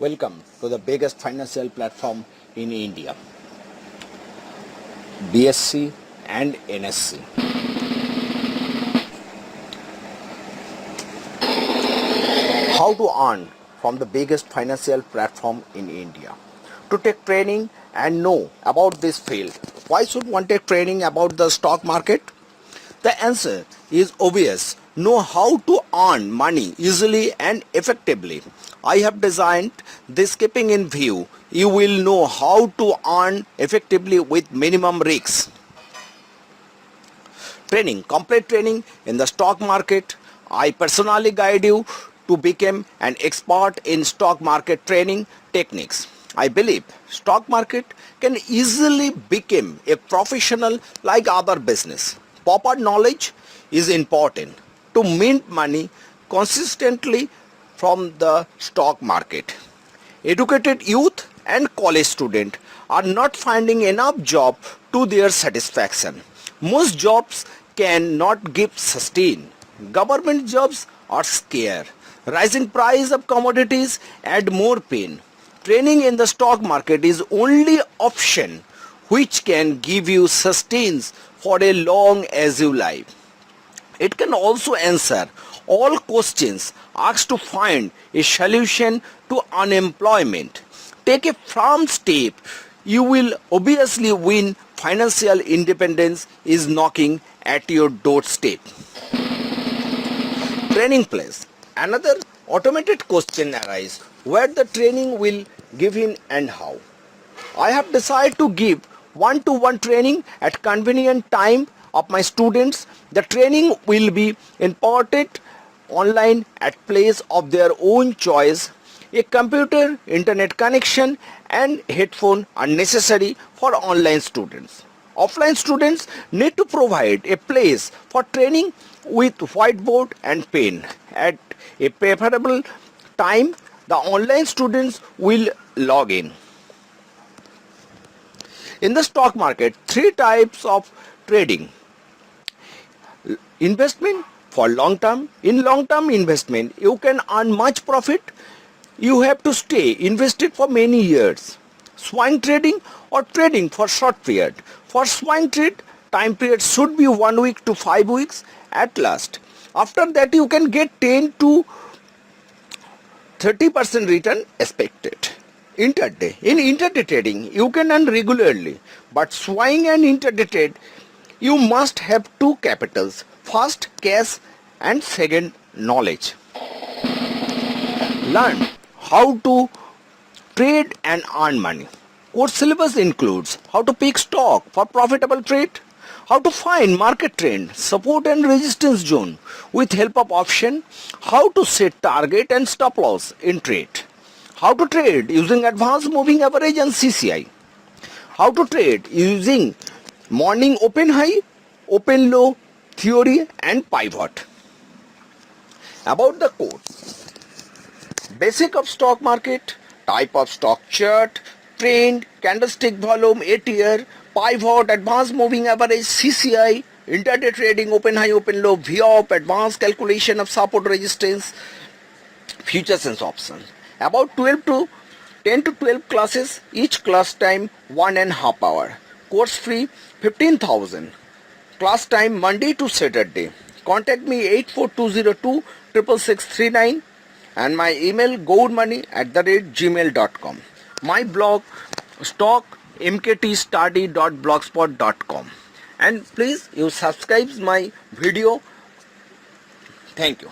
Welcome to the biggest financial platform in India, BSc and NSC. How to earn from the biggest financial platform in India. To take training and know about this field, why should one take training about the stock market? The answer is obvious. Know how to earn money easily and effectively. I have designed this keeping in view. You will know how to earn effectively with minimum risks. Training, complete training in the stock market. I personally guide you to become an expert in stock market training techniques. I believe stock market can easily become a professional like other business. Proper knowledge is important to mint money consistently from the stock market. Educated youth and college students are not finding enough job to their satisfaction. Most jobs cannot give sustain. Government jobs are scarce. Rising price of commodities add more pain. Training in the stock market is only option which can give you sustains for as long as you live. It can also answer all questions asked to find a solution to unemployment. Take a firm step. You will obviously win. Financial independence is knocking at your doorstep. Training place. Another automated question arises where the training will given and how. I have decided to give one-to-one training at convenient time of my students. The training will be imparted online at place of their own choice. A computer, internet connection and headphone are necessary for online students. Offline students need to provide a place for training with whiteboard and pen. At a preferable time, the online students will log in. In the stock market, three types of trading. Investment for long term. In long term investment, you can earn much profit. You have to stay invested for many years. Swing trading or trading for short period. For swing trade, time period should be 1 week to 5 weeks at last. After that, you can get 10 to 30% return expected. Intraday. In intraday trading, you can earn regularly, but swing and intraday trade, you must have two capitals. First, cash and second, knowledge. Learn how to trade and earn money. Course syllabus includes how to pick stock for profitable trade, how to find market trend, support and resistance zone with help of option, how to set target and stop loss in trade, how to trade using advanced moving average and CCI, how to trade using morning open high, open low theory and pivot. About the course, basic of stock market, type of stock chart, trend, candlestick volume, 8-year, pivot, advanced moving average, CCI, intraday trading, open high, open low, VOP, advanced calculation of support resistance, futures and options. About 10 to 12 classes, each class time 1.5 hour. Course fee 15,000. Class time Monday to Saturday. Contact me 84202 66639 and my email gourmoney@gmail.com. My blog stockmktstudy.blogspot.com, and please you subscribe my video. Thank you.